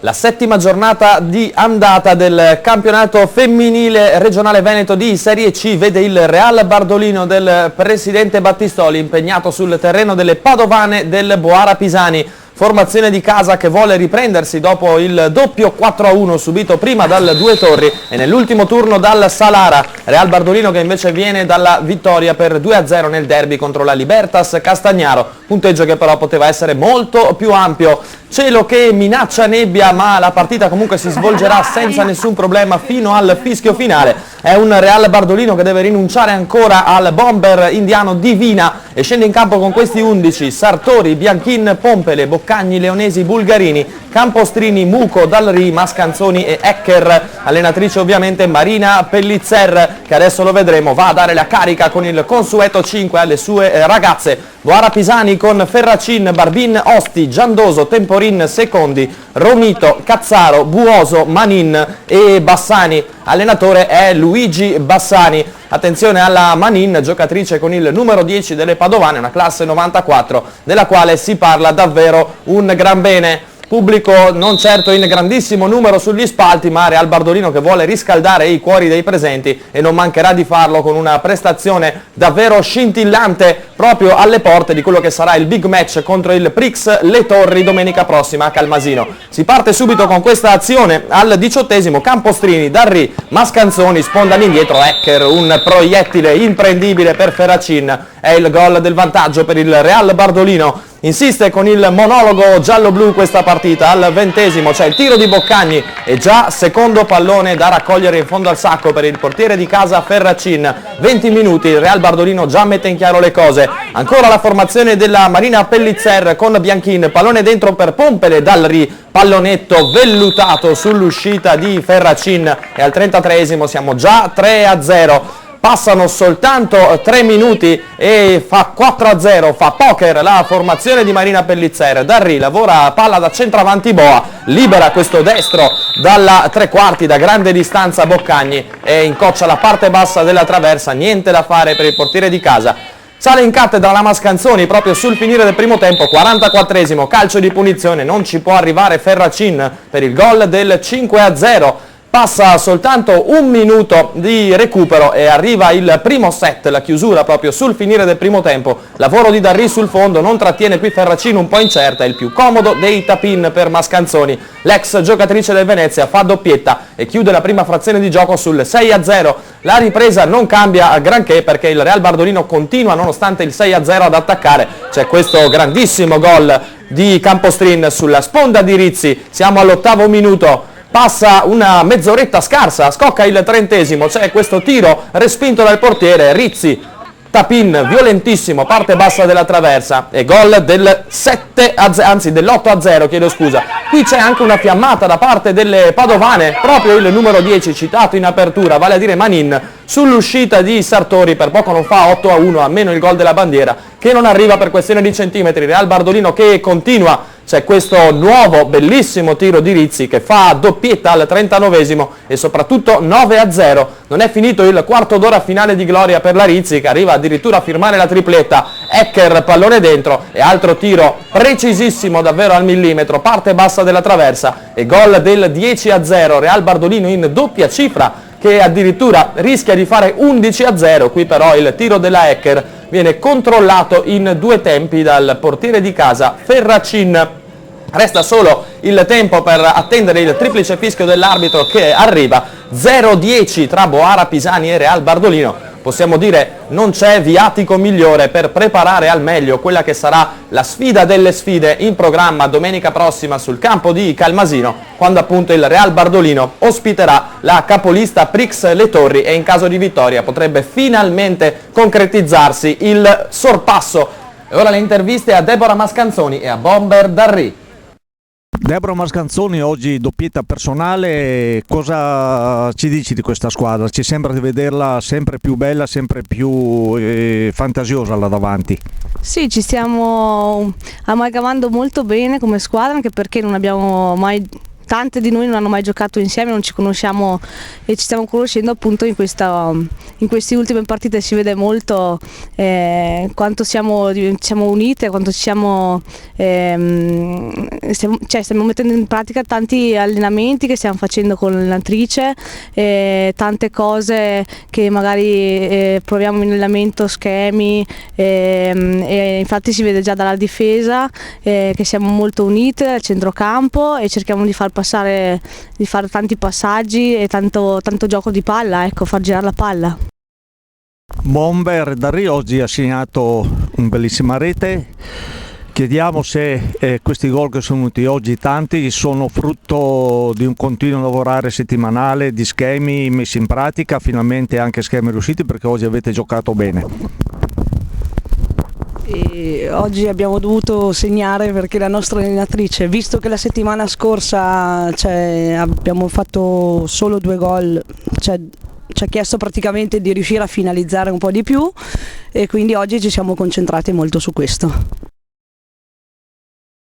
La settima giornata di andata del campionato femminile regionale Veneto di Serie C vede il Real Bardolino del presidente Battistoli impegnato sul terreno delle padovane del Boara Pisani. Formazione di casa che vuole riprendersi dopo il doppio 4-1 subito prima dal Due Torri e nell'ultimo turno dal Salara. Real Bardolino che invece viene dalla vittoria per 2-0 nel derby contro la Libertas Castagnaro, punteggio che però poteva essere molto più ampio. Cielo che minaccia nebbia, ma la partita comunque si svolgerà senza nessun problema fino al fischio finale. È un Real Bardolino che deve rinunciare ancora al bomber indiano Divina e scende in campo con questi 11: Sartori, Bianchin, Pompele, Boccagni, Leonesi, Bulgarini, Campostrini, Muco, Dalri, Mascanzoni e Ecker. Allenatrice ovviamente Marina Pellizzer, che adesso lo vedremo, va a dare la carica con il consueto 5 alle sue ragazze. Boara Pisani con Ferracin, Barbin, Osti, Giandoso, Temporin, Secondi, Romito, Cazzaro, Buoso, Manin e Bassani. Allenatore è Luigi Bassani. Attenzione alla Manin, giocatrice con il numero 10 delle Padovane, una classe 94, della quale si parla davvero un gran bene. Pubblico non certo in grandissimo numero sugli spalti, ma Real Bardolino che vuole riscaldare i cuori dei presenti e non mancherà di farlo con una prestazione davvero scintillante proprio alle porte di quello che sarà il big match contro il Prix Le Torri domenica prossima a Calmasino. Si parte subito con questa azione al 18esimo, Campostrini, Darri, Mascanzoni, spondano indietro, Ecker, un proiettile imprendibile per Ferracin, è il gol del vantaggio per il Real Bardolino. Insiste con il monologo giallo-blu questa partita, al 20esimo c'è il tiro di Boccagni e già secondo pallone da raccogliere in fondo al sacco per il portiere di casa Ferracin. 20 minuti, il Real Bardolino già mette in chiaro le cose. Ancora la formazione della Marina Pellizzer con Bianchin, pallone dentro per Pompele, Dalri, pallonetto vellutato sull'uscita di Ferracin e al 33esimo siamo già 3-0. Passano soltanto 3 minuti e fa 4-0, fa poker la formazione di Marina Pellizzer. Darri lavora palla da centravanti Boa, libera questo destro dalla tre quarti da grande distanza Boccagni e incoccia la parte bassa della traversa, niente da fare per il portiere di casa. Sale in cattedra la Mascanzoni proprio sul finire del primo tempo, 44esimo, calcio di punizione, non ci può arrivare Ferracin per il gol del 5-0. Passa soltanto un minuto di recupero e arriva il primo set, la chiusura proprio sul finire del primo tempo. Lavoro di Darri sul fondo, non trattiene qui Ferracin un po' incerta, è il più comodo dei tap-in per Mascanzoni. L'ex giocatrice del Venezia fa doppietta e chiude la prima frazione di gioco sul 6-0. La ripresa non cambia granché perché il Real Bardolino continua nonostante il 6-0 ad attaccare. C'è questo grandissimo gol di Campostrin sulla sponda di Rizzi, siamo all'8° minuto. Passa una mezz'oretta scarsa, scocca il 30esimo, c'è questo tiro respinto dal portiere, Rizzi, tap-in violentissimo, parte bassa della traversa e gol del 7-0, anzi dell'8-0, chiedo scusa. Qui c'è anche una fiammata da parte delle Padovane, proprio il numero 10 citato in apertura, vale a dire Manin, sull'uscita di Sartori, per poco non fa 8-1, a meno il gol della bandiera, che non arriva per questione di centimetri. Real Bardolino che continua. C'è questo nuovo bellissimo tiro di Rizzi che fa doppietta al 39esimo e soprattutto 9-0. Non è finito il quarto d'ora finale di gloria per la Rizzi che arriva addirittura a firmare la tripletta. Ecker, pallone dentro e altro tiro precisissimo davvero al millimetro, parte bassa della traversa e gol del 10-0. Real Bardolino in doppia cifra che addirittura rischia di fare 11-0. Qui però il tiro della Ecker viene controllato in due tempi dal portiere di casa Ferracin. Resta solo il tempo per attendere il triplice fischio dell'arbitro che arriva. 0-10 tra Boara Pisani e Real Bardolino. Possiamo dire non c'è viatico migliore per preparare al meglio quella che sarà la sfida delle sfide in programma domenica prossima sul campo di Calmasino, quando appunto il Real Bardolino ospiterà la capolista Prix Le Torri e in caso di vittoria potrebbe finalmente concretizzarsi il sorpasso. E ora le interviste a Deborah Mascanzoni e a Bomber Darri. Deborah Mascanzoni, oggi doppietta personale, cosa ci dici di questa squadra? Ci sembra di vederla sempre più bella, sempre più fantasiosa là davanti. Sì, ci stiamo amalgamando molto bene come squadra, anche perché non abbiamo mai tante di noi non hanno mai giocato insieme, non ci conosciamo e ci stiamo conoscendo appunto in queste ultime partite. Si vede molto quanto siamo unite, quanto stiamo mettendo in pratica tanti allenamenti che stiamo facendo con l'allenatrice, tante cose che magari proviamo in allenamento, schemi, e infatti si vede già dalla difesa che siamo molto unite al centrocampo e cerchiamo di fare tanti passaggi e tanto gioco di palla, ecco, far girare la palla. Bomber Darri oggi ha segnato una bellissima rete. Chiediamo se questi gol che sono venuti oggi tanti sono frutto di un continuo lavorare settimanale, di schemi messi in pratica, finalmente anche schemi riusciti, perché oggi avete giocato bene. E oggi abbiamo dovuto segnare perché la nostra allenatrice, visto che la settimana scorsa abbiamo fatto solo 2 gol, ci ha chiesto praticamente di riuscire a finalizzare un po' di più, e quindi oggi ci siamo concentrati molto su questo.